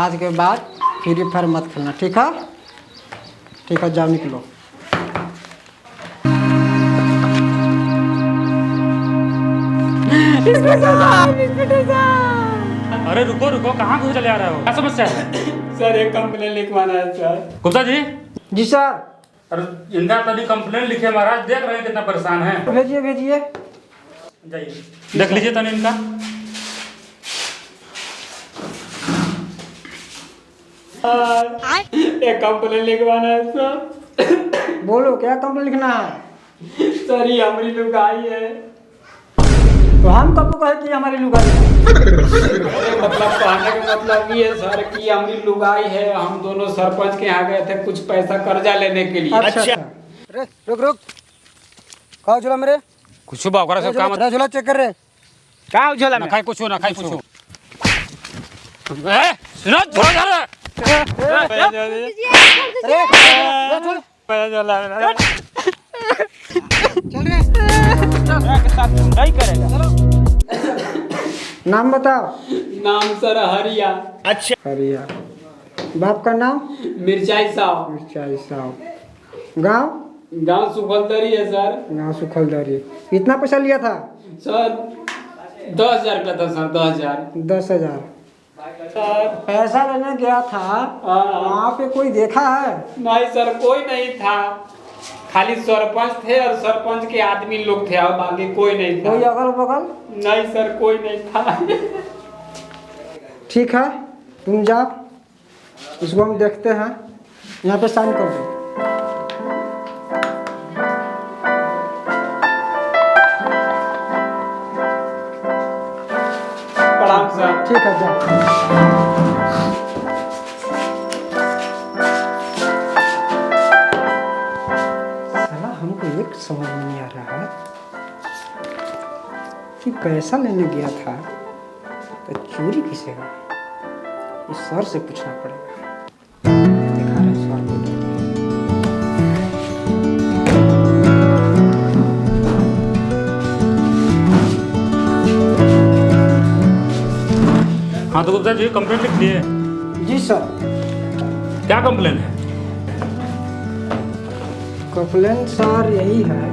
आज के बाद फ्री फायर मत खेलना, ठीक है? ठीक है, जाओ निकलो। अरे रुको रुको, कहाँ घुस चले आ रहे हो? क्या समस्या है? सर एक कंप्लेन लिखवाना है सर। गुप्ता जी, जी सर। अरे इनका तभी कंप्लेंट लिखे महाराज, देख रहे हैं कितना परेशान है। भेजिए भेजिए। जाइए देख लीजिए तनी इनका। एक कंप्लेन लिखवाना है सर। बोलो क्या कंप्लेंट लिखना है? सर ये हमारी लुगाई है। तो हम कब कहे कि हमारी लुगाई है? अरे मतलब कहने का मतलब ये है सर कि हमारी लुगाई है। हम दोनों सरपंच के यहाँ गए थे कुछ पैसा कर्जा लेने के लिए। अच्छा। रे रुक रुक, कहाँ झोला मेरे? कुछ बावरा सब काम मेरा झोला चेक कर रहे। कहाँ उछला ना खाई कुछ ना खाई कुछ। ए सुनो छोड़ जा नहीं करेगा। नाम बताओ। नाम सर हरिया। हरिया। बाप का नाम? मिर्चाई साहब। मिर्चाई साहब। गाँव? गाँव सुखलदरी है सर। गाँव सुखलदरी। कितना पैसा लिया था? सर 10,000 का था सर। 10,000। 10,000। सर पैसा लेने गया था, वहाँ पे कोई देखा है? नहीं सर कोई नहीं था। खाली सरपंच थे और सरपंच के आदमी लोग थे और बाकी कोई नहीं था। कोई अगल बगल? नहीं सर कोई नहीं था। ठीक है, तुम जाओ, इसको हम देखते हैं। यहाँ पे साइन कर दो। प्रणाम सर। ठीक है, जाओ। साला हमको एक समझ में नहीं आ रहा है कि पैसा लेने गया था तो चोरी किसे हुआ? इस सर से पूछना पड़ेगा। दिखा रहे सर को। हाँ तो गुप्ता जी कंप्लेंट लिख दिए? जी सर। क्या कंप्लेंट है? कंप्लेंट सर यही है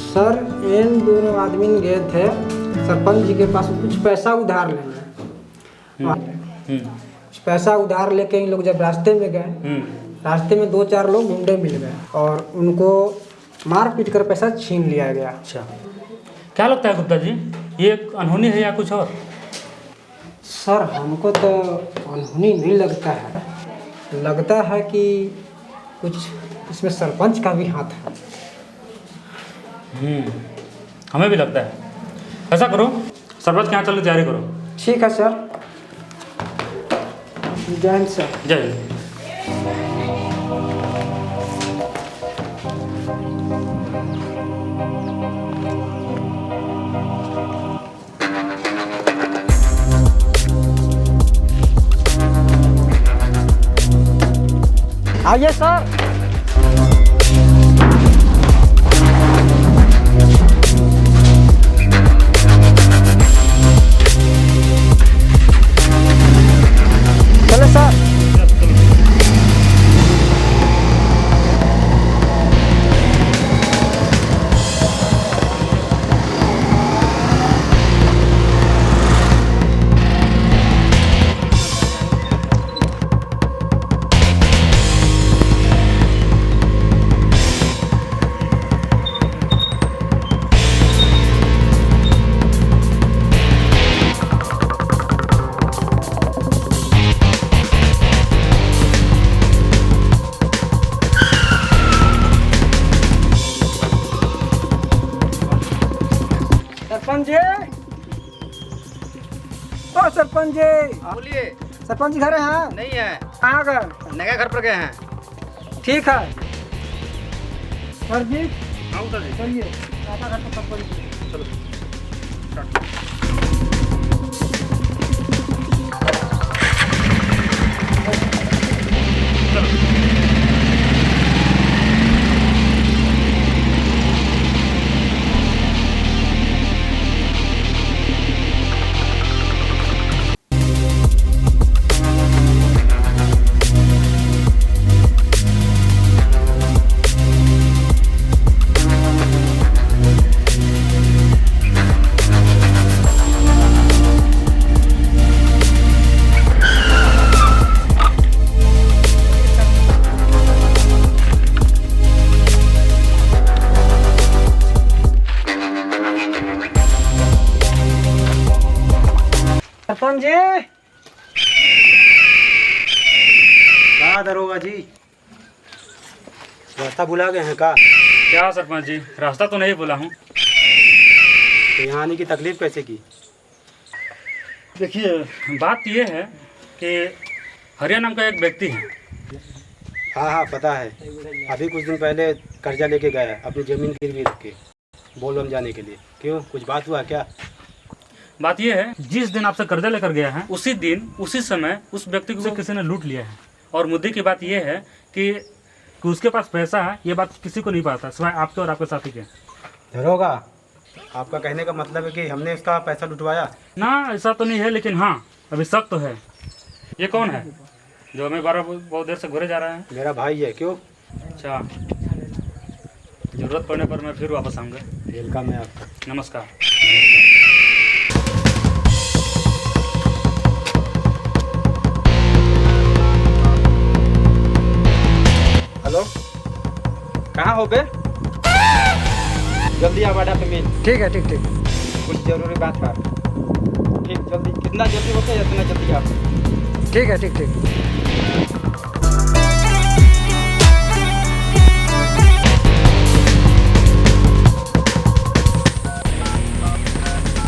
सर, इन दोनों आदमी गए थे सरपंच जी के पास कुछ पैसा उधार लेने। कुछ पैसा उधार लेके इन लोग जब रास्ते में गए, रास्ते में 2-4 लोग गुंडे मिल गए और उनको मार पीट कर पैसा छीन लिया गया। अच्छा, क्या लगता है गुप्ता जी, ये अनहोनी है या कुछ और? सर हमको तो अनहोनी नहीं लगता है, लगता है कि कुछ इसमें सरपंच का भी हाथ है। हमें भी लगता है। ऐसा करो, सरपंच के यहाँ चलो, तैयारी करो। ठीक है सर। जय हिंद सर। जय हिंद। आइए सर। चलो सर। सरपंच जी, ओ सरपंच जी। बोलिए। सरपंच जी घर हैं? नहीं है, कहाँ गए? नया घर पर गए हैं। ठीक है सर जी। हाँ गुप्ता जी, चलिए आधा घर पर सरपंच जी। चलो। सरपंच जी। कहा दरोगा जी, रास्ता भुला गए हैं का? क्या सरपंच जी, रास्ता तो नहीं भूला हूँ। तो यहाँ आने की तकलीफ कैसे की? देखिए, बात ये है कि हरिया नाम का एक व्यक्ति है। हाँ हाँ पता है, अभी कुछ दिन पहले कर्जा लेके गया अपनी ज़मीन गिरवी रख के बोलबम जाने के लिए। क्यों, कुछ बात हुआ क्या? बात ये है, जिस दिन आपसे कर्जा लेकर गया है उसी दिन उसी समय उस व्यक्ति को किसी ने लूट लिया है। और मुद्दे की बात ये है कि उसके पास पैसा है, ये बात किसी को नहीं पता सिवाय आपके और आपके साथी के। दरोगा, आपका कहने का मतलब है कि हमने उसका पैसा लुटवाया? ना, ऐसा तो नहीं है, लेकिन हाँ अभी शक तो है। ये कौन है जो हमें बहुत देर से घुरे जा रहा है? मेरा भाई है। क्यों? अच्छा, जरूरत पड़ने पर मैं फिर वापस आऊँगा। वेलकम है आपका। नमस्कार। हेलो, कहाँ हो बे? जल्दी आ बाडा पे मिल, ठीक है, ठीक ठीक। कुछ जरूरी बात है। ठीक, जल्दी, कितना जल्दी होता है उतना जल्दी आप। ठीक है, ठीक ठीक।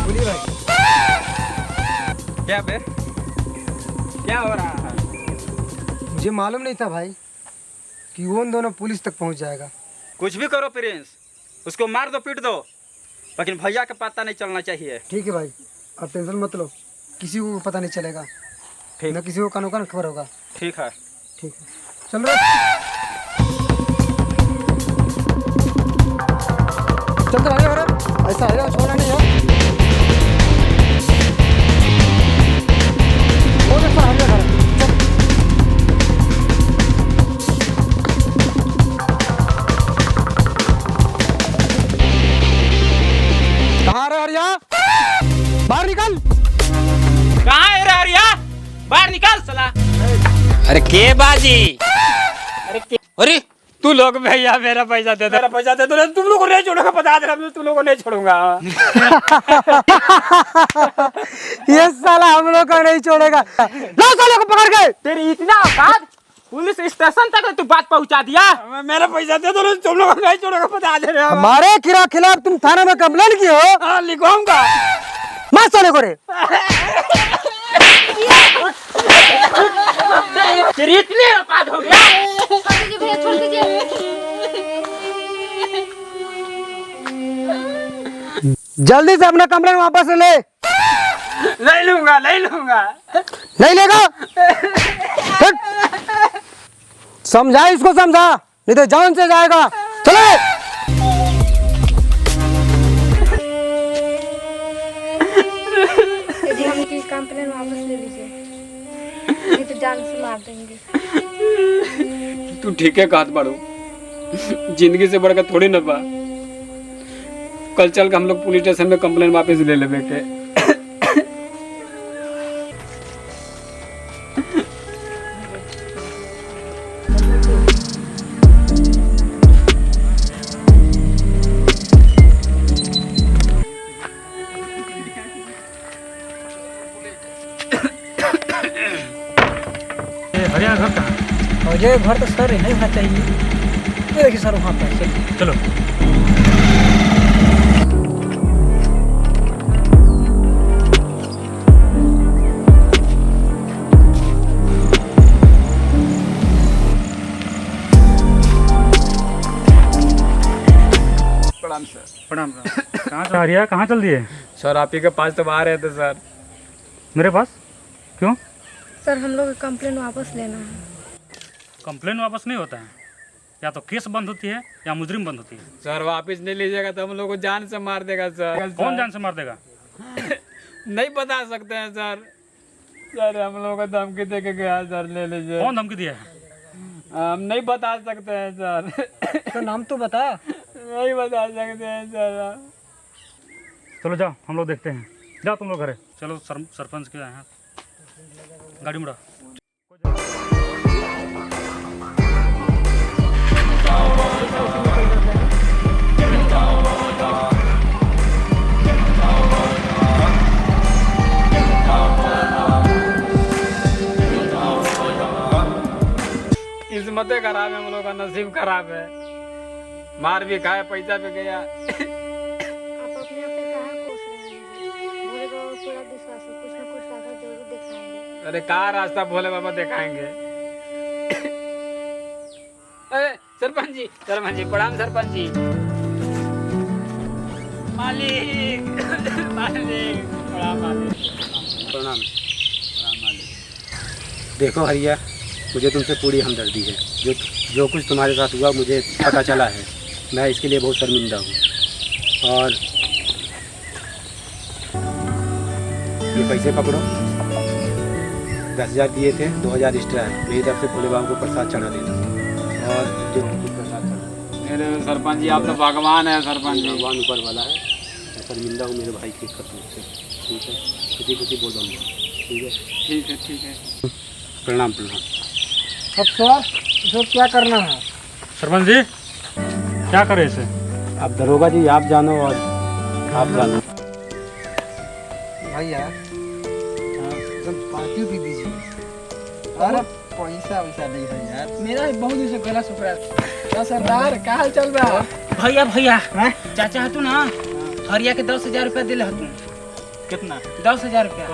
बोलिए भाई। क्या बे, क्या हो रहा है? मुझे मालूम नहीं था भाई कि वो उन दोनों पुलिस तक पहुंच जाएगा। कुछ भी करो प्रिंस, उसको मार दो पीट दो, लेकिन भैया का पता नहीं चलना चाहिए। ठीक है भाई, आप टेंशन मत लो, किसी को पता नहीं चलेगा। ठीक। न किसी को कानों कान खबर होगा। ठीक है। ठीक है, चल रहे। चलते रहिए, अरे ऐसा है, छोड़ना नहीं है। बहुत अच्छा है, चल। कहाँ रे हरिया, बाहर निकल। कहाँ है रे हरिया, बाहर निकाल साला। अरे के बाजी, अरे तू लोग भैया मेरा पैसा दे दो, मेरा पैसा दे दो, तुम लोगों को नहीं छोड़ूंगा, बता दे रहा हूं, तुम लोगों को नहीं छोड़ूंगा। ये साला हम लोग का नहीं छोड़ेगा। लो साले को पकड़ के। तेरी इतना औकात, पुलिस स्टेशन तक तू बात पहुंचा दिया। मेरा पैसा दे दो, तुम लोगों को नहीं छोड़ूंगा, बता दे रहा हूं। हमारे खिलाफ तुम थाने में कंप्लेन किए हो? हाँ, लिखवाऊंगा। मार साले को रे। तेरी इतनी औकात हो गया। छोड़ दीजिए। जल्दी से अपना कंप्लेन वापस ले। नहीं लूंगा, नहीं लूंगा। नहीं लेगा? समझा इसको, समझा, नहीं तो जान से जाएगा। चलो। यदि हम की कंप्लेन वापस ले लीजिए, नहीं तो जान से मार देंगे। तू ठीक है कहत बाड़ू, जिंदगी से बढ़कर थोड़ी न बा। कल चल के हम लोग पुलिस स्टेशन में कंप्लेन वापस ले लेवे के। हरिया घर कहाँ? और ये घर तो सर नहीं होना चाहिए। ये देखिए सर वहाँ पर। चलो। प्रणाम सर। प्रणाम। कहाँ चल हरिया, कहाँ चल दिए? सर आप ही के पास तो आ रहे थे सर। मेरे पास क्यों? सर हम लोग कंप्लेन वापस लेना है। कंप्लेन वापस नहीं होता है, या तो केस बंद होती है या मुजरिम बंद होती है। सर वापस नहीं लीजिएगा तो हम लोग को जान से मार देगा सर। कौन जान से मार देगा? नहीं बता सकते हैं सर। सर हम लोग को धमकी दे के गया सर, ले लीजिए। कौन धमकी दिया है? हम नहीं बता सकते हैं सर। तो नाम तो बता। नहीं बता सकते हैं सर। चलो जाओ, हम लोग देखते हैं। जाओ तुम लोग घरे। चलो सरपंच के यहाँ गाड़ी मुड़ा। किस्मतें खराब है, हम लोग का नसीब खराब है। मार भी खाए, पैसा भी गया। आप अपने आप पे कहाँ कोस रहे हैं? भोले बाबा पूरा विश्वास है, कुछ ना कुछ रास्ता जरूर दिखाएंगे। अरे कहाँ रास्ता भोले बाबा दिखाएंगे। अरे सरपंच जी प्रणाम सरपंच जी। मालिक मालिक प्रणाम मालिक। प्रणाम। देखो हरिया, मुझे तुमसे पूरी हमदर्दी है। जो कुछ तुम्हारे साथ हुआ मुझे पता चला है, मैं इसके लिए बहुत शर्मिंदा हूँ। और ये पैसे पकड़ो, 10,000 दिए थे, 2,000 एक्स्ट्रा है। मेरी तरफ से भोले बाबा को प्रसाद चढ़ा देना। और जो कुछ प्रसाद चढ़ा। मेरे सरपंच जी आप तो भगवान है सरपंच जी। भगवान ऊपर वाला है। मैं शर्मिंदा हूँ मेरे भाई की करतूत से। ठीक है, खुशी खुशी बोलो। ठीक है ठीक है। प्रणाम प्रणाम। अब सर इसको क्या करना है? सरपंच जी क्या करें इसे? अब दरोगा जी आप जानो और आप जानो। भैया पार्टी भी दीजिए। अरे पैसा वैसा नहीं है यार, मेरा बहुत दिन से गला सूख रहा है। सरदार क्या हाल चल रहा है? भैया चाचा तू ना हरिया के 10,000 रुपया दिल तू। कितना? 10,000 रुपया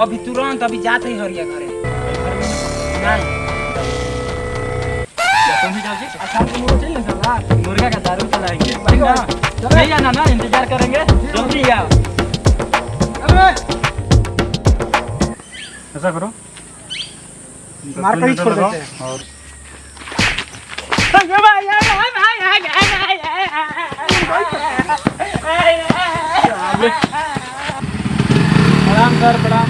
अभी तुरंत अभी जाते ही हरिया घरे। नहीं अच्छा तुम वो चाहिए सरदार? मुर्गा का दारू चलाएंगे। भैया ना इंतजार करेंगे, जल्दी आओ। ऐसा करो, मार कर ही छोड़ देते हैं। और प्रणाम सर, प्रणाम।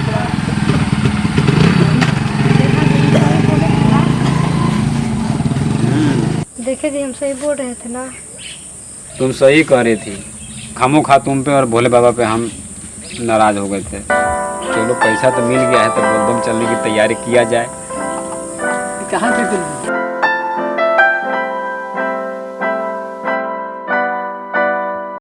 देखे जी हम सही बोल रहे थे ना। तुम सही कह रही थी, खामोखा तुम पे और भोले बाबा पे हम नाराज हो गए थे। चलो पैसा तो मिल गया है, तो बोलबम चलने की तैयारी किया जाए। कहाँ से